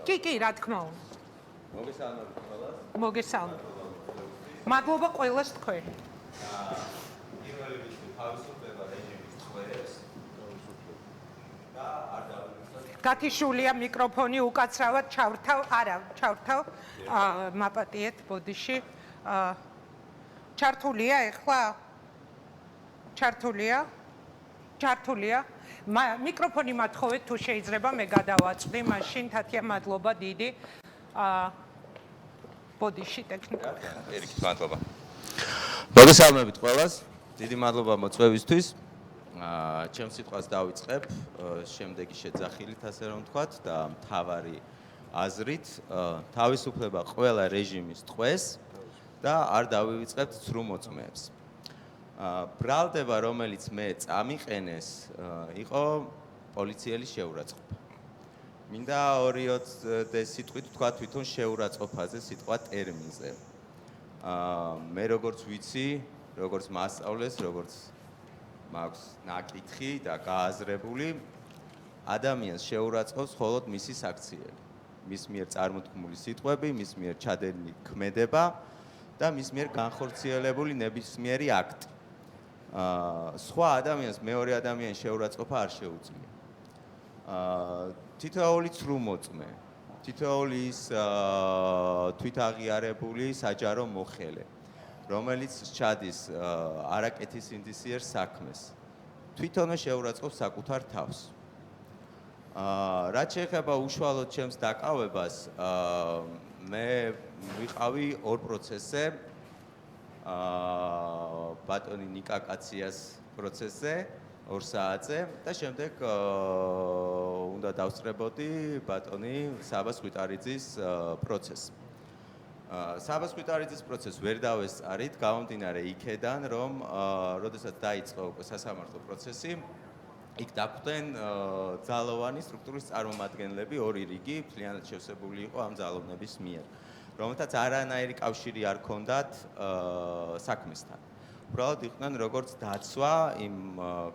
კი, რა თქმა უნდა. მოგესალმებით ყველას. მოგესალმებით. მადლობა ყველას თქვენ. პირველი ვიცი თავისუფლება რეჟიმის წვერებს და არ დავიწყოთ. გათიშულია მიკროფონი უკაცრავად ჩავრთავ, მაპატიეთ ბოდიში. ჩართულია ეხლა? ჩართულია? მიკროფონი მათხოვეთ თუ შეიძლება მე გადავაწყდი, მაშინ თათია მადლობა დიდი. ბოდიში ტექნიკა. ერიქით მადლობა. მოგესალმებით ყველას. დიდი მადლობა მოწვევისთვის. ჩემს სიტყვას დავიწყებ, შემდეგი შეძახილით ასე რომ ვთქვათ და მთავარი აზრით, თავისუფლება ყველა რეჟიმის ტყვეს და არ დავივიწყებთ ცრუ მოწმეებს. ბრალდება, რომელიც მე წამიყენეს, იყო პოლიციელის შეურაცხყოფა. მინდა 2-3 სიტყვით თქვა თვითონ შეურაცხყოფაზე, სიტყვა ტერმინზე. მე როგორც ვიცი, როგორც მასწავლეს, როგორც მაქვს ნაკითხი და გააზრებული, ადამიანს შეურაცხყოფს მხოლოდ მისი საქციელი. მის მიერ წარმოთქმული სიტყვები, მის მიერ ჩადენილი ქმედება და მის მიერ განხორციელებული ნებისმიერი აქტი. სხვა ადამიანს მეორე ადამიანის შეურაცხყოფა არ შეუძლია. თითოეული ცრუ მოწმე, თითოეული ის თვითაღიარებული საჯარო მოხელე, რომელიც ჩადის არაკეთის ინდისიერ საქმეს, თვითონვე შეურაცხყოფს საკუთარ თავს. რაც შეეხება უშუალოდ ჩემს დაკავებას, მე ვიყავი ორ პროცესზე, ბატონი ნიკა კაციას პროცესზე 2 საათზე და შემდეგ უნდა დავსწრებოდი ბატონი საბას ხვიტარიძის პროცესს. საბას ხვიტარიძის პროცესს ვერ დავესწარით, გამომდინარე იქედან, რომ როდესაც დაიწყო სასამართლო პროცესი, იქ დაგვხვდნენ ძალოვანი სტრუქტურის წარმომადგენლები, 2 რიგი, მთლიანად შევსებული იყო ამ ძალოვნების მიერ, რომელთაც არანაირი კავშირი არ ჰქონდათ საქმესთან. უბრალოდ იყვნენ როგორც დაცვა იმ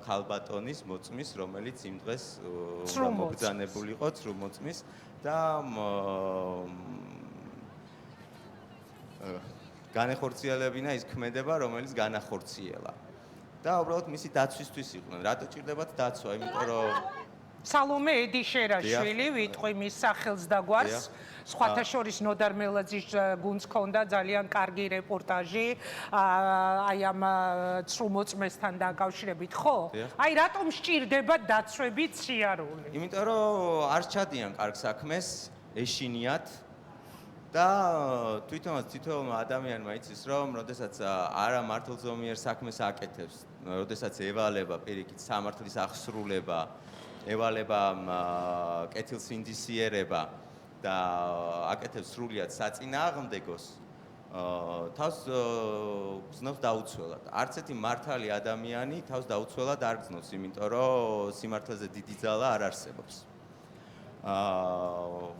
ქალბატონის მოწმის, რომელიც იმ დღეს მობრძანებული იყო ცრუ მოწმის და განეხორციელებინა ის ქმედება, რომელიც განახორციელა. და უბრალოდ მისი დაცვისთვის იყვნენ. რატო ჭირდებათ დაცვა? იმიტომ რომ სალომე ედიშერაშვილი ვიტყვი მის სახელს და გვარს. სხვათა შორის ნოდარ მელაძის გუნდს ჰქონდა ძალიან კარგი რეპორტაჟი აი ამ ცრუ მოწმესთან დაკავშირებით, ხო? აი რატომ სჭირდება დაცვებით სიარული? იმიტომ რომ არ ჩადიან კარგ საქმეს, ეშინიათ და თვითონ ადამიანმა იცის, რომ როდესაც არა მართლზომიერ საქმეს აკეთებს, როდესაც ევალება პირიქით სამართლის აღსრულება, ევალება კეთილს ინდისიერება და აკეთებს სრულიად საწინააღმდეგოს, თავს გზნობს დაუცველად. არც ერთი მართალი ადამიანი თავს დაუცველად არ გზნობს, იმიტომ რომ სიმართლეზე დიდი ძალა არ არსებობს.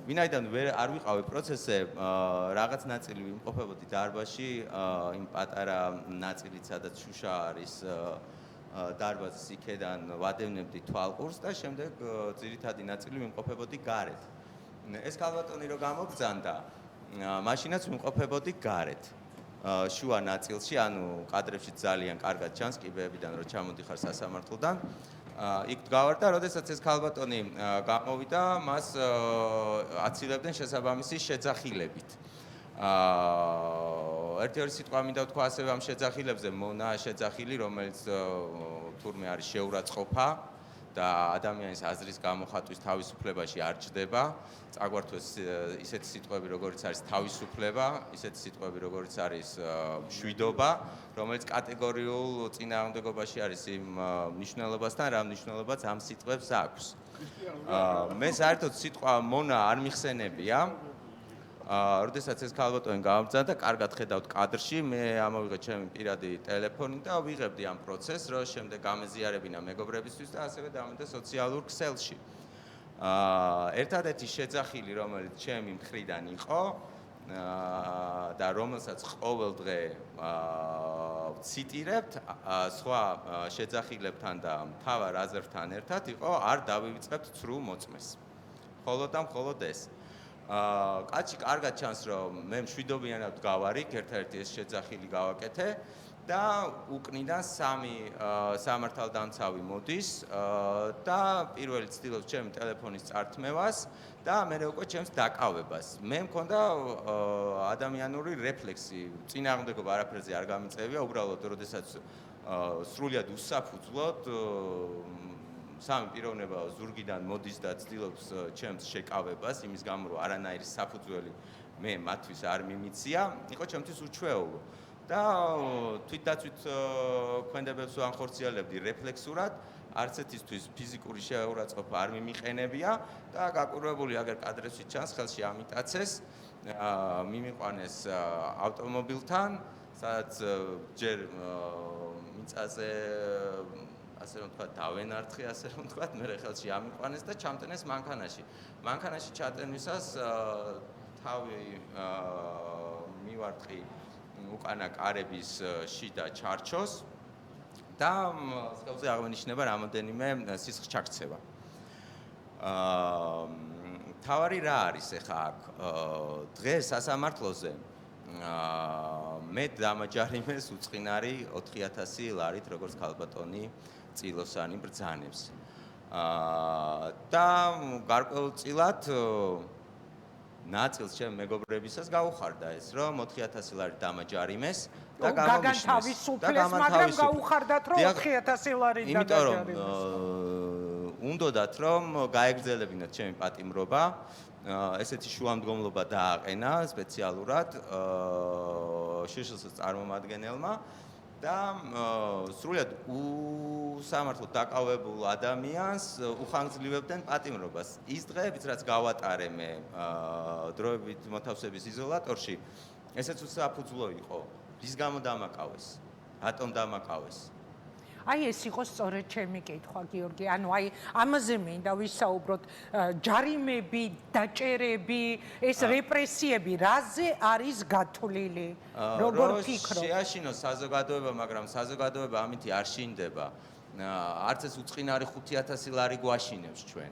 ვინაიდან არ ვიყავი პროცესზე, რაღაც ნაწილი ვიმყოფებოდი დარბაზში, იმ პატარა ნაწილით, სადაც შუშა არის დარბაზის იქედან ვადევნებდი თვალყურს და შემდეგ ძირითადი ნაწილი ვიმყოფებოდი გარეთ. ეს ქალბატონი რო გამოგზანდა, მაშინაც ვიმყოფებოდი გარეთ. შუა ნაწილში, ანუ კადრებში ძალიან კარგად ჩანს კიბეებიდან რო ჩამოდიხარ სასამართლოდან. იქ ვდგავარ და როდესაც ეს ქალბატონი გამოვიდა, მას აცილებდნენ შესაბამისი შეძახილებით. ერთი სიტყვა მინდა ვთქვა ასევე ამ შეძახილებზე, მონა შეძახილი, რომელიც თურმე არის შეურაცხყოფა და ადამიანის აზრის გამოხატვის თავისუფლებაში არ ჯდება. წაგვართვეს ისეთი სიტყვები, როგორც არის თავისუფლება, ისეთი სიტყვები, როგორც არის მშვიდობა, რომელიც კატეგორიულ წინააღმდეგობაში არის იმ მნიშვნელობასთან, რა მნიშვნელობაც ამ სიტყვებს აქვს. მე საერთოდ სიტყვა მონა არ მიხსენებია. როდესაც ეს ქალბატონი გამოგზავნა და კარგად ხედავთ კადრში, მე ამოვიღე ჩემი პირადი ტელეფონი და ვიღებდი ამ პროცესს, რომ შემდეგ გამეზიარებინა მეგობრებისთვის და ასევე დავმედა სოციალურ ქსელში. ერთადერთი შეძახილი, რომელიც ჩემი მხრიდან იყო და რომელსაც ყოველ დღე ვციტირებთ სხვა შეძახილებთან და მთავარ აზრთან ერთად იყო არ დავივიწყებთ ცრუ მოწმეს. მხოლოდ და მხოლოდ ეს. კაცი კარგად ჩანს, რომ მე მშვიდობიანად გავარიქ, ერთ-ერთი ეს შეძახილი გავაკეთე და უკნიდან სამი სამართალდამცავი მოდის და პირველი ცდილობს ჩემი ტელეფონის წართმევას და მე უკვე ჩემს დაკავებას. მე მქონდა ადამიანური რეფლექსი, წინააღმდეგობა არაფერზე არ გამიწევია, უბრალოდ როდესაც სრულიად უსაფუძვლოდ სამი პიროვნება ზურგიდან მოდის და ცდილობს ჩემს შეკავებას, იმის გამო რომ არანაირი საფუძველი მე მათთვის არ მიმიცია, იყო ჩემთვის უჩვეულო. და თვითდაცვით ქმედებებს ვანხორციელებდი რეფლექსურად, არც ერთისთვის ფიზიკური შეურაცხყოფა არ მიმიყენებია და გაკვირვებული აგერ კადრებში ჩანს, ხელში ამიტაცეს, მიმიყვანეს ავტომობილთან, სადაც ჯერ მიწაზე ასე რომ თქვა დავენართხე, ასე რომ თქვა, მე ხელში ამიყვანეს და ჩამტენეს მანქანაში. მანქანაში ჩატენვისას თავი მივარტყი უკანა კარების შიდა ჩარჩოს და სხეულზე აღნიშნება რამოდენიმე სისხლს ჩაქცევა. თავარი რა არის ახლა აქ? დღეს სასამართლოზე მე დამაჯარიმეს უწყინარი 4000 ლარით, როგორც ქალბატონი წილოსანი ბრძანებს. და გარკვეულწილად ნაწილს ჩემ მეგობრებისას გაუხარდა ეს, რომ 4000 ლარი დამაჯარიმეს და გამომიშნეს. გაგან თავისუფლეს, მაგრამ გაუხარდათ, რომ 4000 ლარი იმიტომ დაგაჯარიმეს. რომ უნდათ რომ გაეგრძელებინათ ჩემი პატიმრობა, ესეთი შუამდგომლობა დააყენა სპეციალურად შშს წარმომადგენელმა და სრულად უსამართლოდ დაკავებულ ადამიანს უხანგრძლივებდნენ პატიმრობას. ის დღეებიც რაც გავატარე მე დროებით მოთავსების იზოლატორში, ესეც უსაფუძვლო იყო. რის გამო დამაკავეს? რატომ დამაკავეს? აი ეს იყო სწორედ ჩემი კითხვა, გიორგი. ანუ აი ამაზე მინდა ვისაუბროთ, ჯარიმები, დაჭერები, ეს რეპრესიები რაზე არის გათვლილი? როგორ ფიქრობ? შეაშინოს საზოგადოება, მაგრამ საზოგადოება ამითი არ შინდება. არც ეს უწყინარი 5000 ლარი გვაშინებს ჩვენ.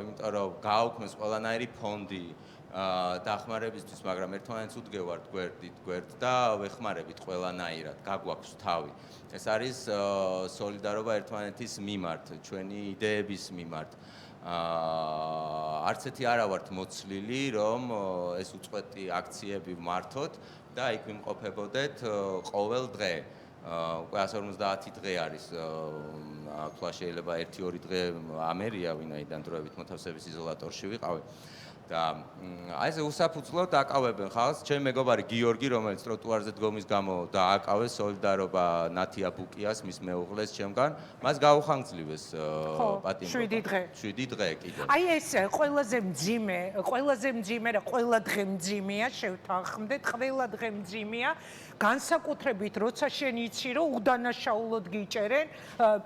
იმიტომ რომ გააუქმეს ყველანაირი ფონდი დახმარებისთვის, მაგრამ ერთმანეთს უდგევართ გვერდით და ვეხმარებით ყველანაირად, გაგვაქვს თავი. ეს არის სოლიდარობა ერთმანეთის მიმართ, ჩვენი იდეების მიმართ. არც ერთი არა ვართ მოცლილი, რომ ეს უწყვეტი აქციები ვმართოთ და იქ ვიმყოფებოდეთ ყოველ დღე. უკვე 150 დღე არის, ახლა შეიძლება 1-2 დღე ამერია, ვინაიდან დროებით მოთავსების იზოლატორში ვიყავი. და აი ეს უსაფუძვლოდ დაკავებენ ხალხს. ჩემი მეგობარი გიორგი, რომელიც ტროტუარზე დგომის გამო დააკავეს სოლიდარობა ნათია ბუკიას, მის მეუღლეს ჩემგან, მას გაუხანგრძლივეს პატიმრობა. 7 დღე. 7 დღე კიდევ. აი ეს ყველაზე მძიმე და ყველა დღე მძიმეა, შევთანხმდეთ, ყველა დღე მძიმეა. განსაკუთრებით როცა შენ იცი რომ უდანაშაულოდ გიჭერენ,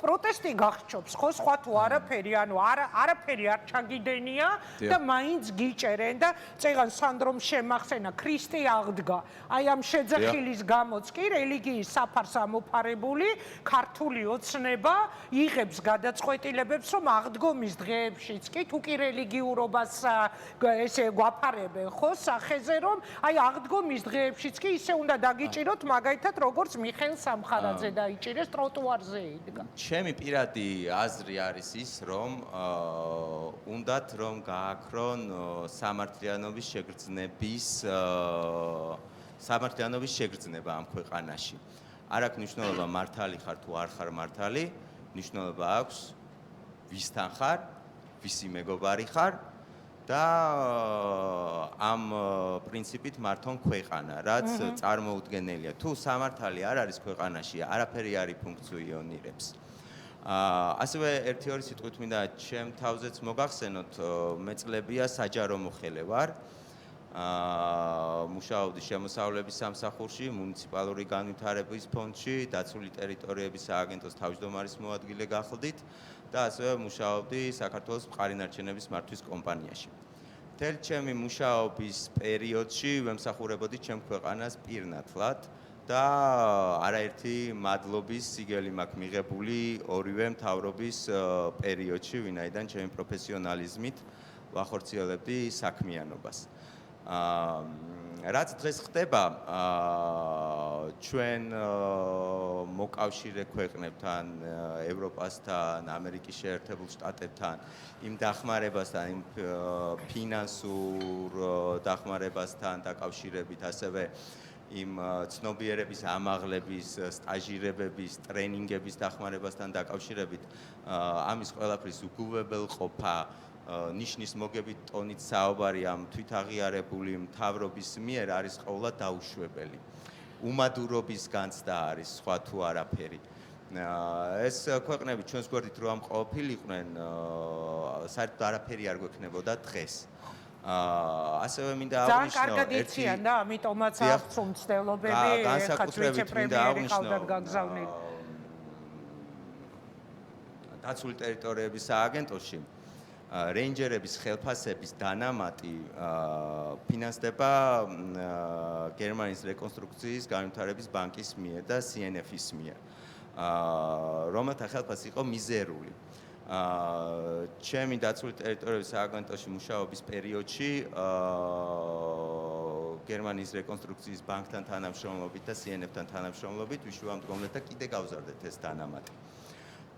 პროტესტი გახჩობს, ხო, სხვა თუ არაფერი, ანუ არაფერი არ ჩაგიდენია და მაინც გიჭერენ და წეგან სანდრომ შემახსენა ქრისტე აღდგა. აი ამ შეძახილის გამოც კი რელიგიის საფარს ამოფარებული ქართული ოცნება იღებს გადაწყვეტილებებს, რომ აღდგომის დღეებშიც კი თუ კი რელიგიურობას ესე გვაფარებენ, ხო, სახეზე რომ აი აღდგომის დღეებშიც კი ისე უნდა დაგიჭიროთ მაგალითად როგორც მიხეილ სამხარაძე დაიჭირეს ტროტუარზე იდგა. ჩემი პირადი აზრი არის ის, რომ უნდათ რომ გააქრონ სამართლიანობის შეგრძნება ამ ქვეყანაში. არ აქვს მნიშვნელობა მართალი ხარ თუ არ ხარ მართალი, მნიშვნელობა აქვს ვისთან ხარ, ვისი მეგობარი ხარ და ამ პრინციპით მართონ ქვეყანა, რაც წარმოუდგენელია. თუ სამართალი არ არის ქვეყანაში, არაფერი არ ფუნქციონირებს. ასევე 1-2 სიტყვით მინდა ჩემ თავზეც მოგახსენოთ, მე წლებია საჯარო მოხელე ვარ. მუშაობდი შემოსავლების სამსახურში, მუნიციპალური განვითარების ფონდში, დაცული ტერიტორიების სააგენტოს თავმჯდომარის მოადგილე გახლდით და ასევე მუშაობდი საქართველოს მყარი-ნარჩენების მართვის კომპანიაში. მთელი ჩემი მუშაობის პერიოდში ვემსახურებოდი ჩემ ქვეყანას პირნათლად და არაერთი მადლობის სიგელი მაქვს მიღებული ორივე მთავრობის პერიოდში, ვინაიდან ჩემი პროფესიონალიზმით ვახორციელებდი საქმიანობას. რაც დღეს ხდება, ჩვენ მოკავშირე ქვეყნებთან, ევროპასთან, ამერიკის შეერთებულ შტატებთან, იმ დახმარებასთან, იმ ფინანსურ დახმარებასთან დაკავშირებით, ასევე იმ ცნობიერების ამაღლების, სტაჟირებების, ტრენინგების დახმარებასთან დაკავშირებით, ამის ყველაფრის უგულებელყოფა, ნიშნის მოგებით ტონით საუბარი ამ თვითაღიარებული მთავრობის მიერ არის ყოველად დაუშვებელი. უმადურობის განცდა არის, სხვა თუ არაფერი. ეს ქვეყნები ჩვენს გვერდით რო ამ ყოფილიყვნენ, საერთოდ არაფერი არ გვექნებოდა დღეს. ასევე მინდა ძალიან კარგად იციან და ამიტომაც აქვს უმცდელობები, ხაც ვიცე-პრემიერი ყავდათ გაგზავნილი. დაცული ტერიტორიების სააგენტოში რეინჯერების ხელფასების დანამატი ფინანსდება გერმანიის რეკონსტრუქციის განვითარების ბანკის მიერ და CNF-ის მიერ, რომელთა ხელფასი იყო მიზერული. ჩემი დაცული ტერიტორიების სააგენტოში მუშაობის პერიოდში გერმანიის რეკონსტრუქციის ბანკთან თანამშრომლობით და CNF-თან თანამშრომლობით ვიშევამდგომლეთ და კიდე გავზარდეთ ეს დანამატი.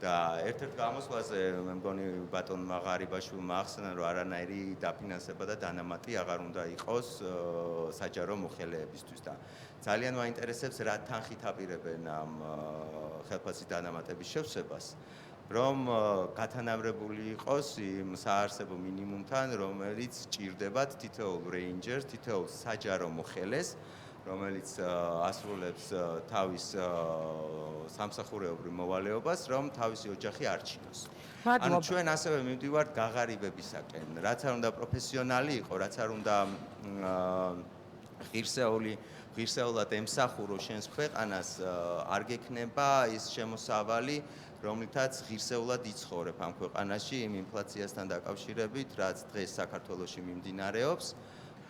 და ერთ-ერთ გამოსვლაზე მე მგონი ბატონმა ღარიბაშვილმა ახსენა, რომ არანაირი დაფინანსება და დანამატი აღარ უნდა იყოს საჯარო მოხელეებისთვის და ძალიან მაინტერესებს რა თანხით აპირებენ ამ ხელფასის დანამატების შევსებას, რომ გათანაბრებული იყოს იმ საარსებო მინიმუმთან, რომელიც ჭირდებათ თითოეულ რეინჯერს, თითოეულ საჯარო მოხელეს, რომელიც ასრულებს თავის სამსახურეობრივ მოვალეობას, რომ თავისი ოჯახი არჩინოს. ანუ ჩვენ ასევე მივდივართ გაღარიბებისაკენ, რაც არ უნდა პროფესიონალი იყო, რაც არ უნდა ღირსეულად ემსახურო შენს ქვეყანას, არ გექნება ის შემოსავალი, რომლითაც ღირსეულად იცხოვრებ ამ ქვეყანაში იმ ინფლაციასთან დაკავშირებით, რაც დღეს საქართველოში მიმდინარეობს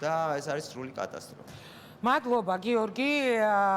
და ეს არის სრული კატასტროფა. მადლობა გიორგი.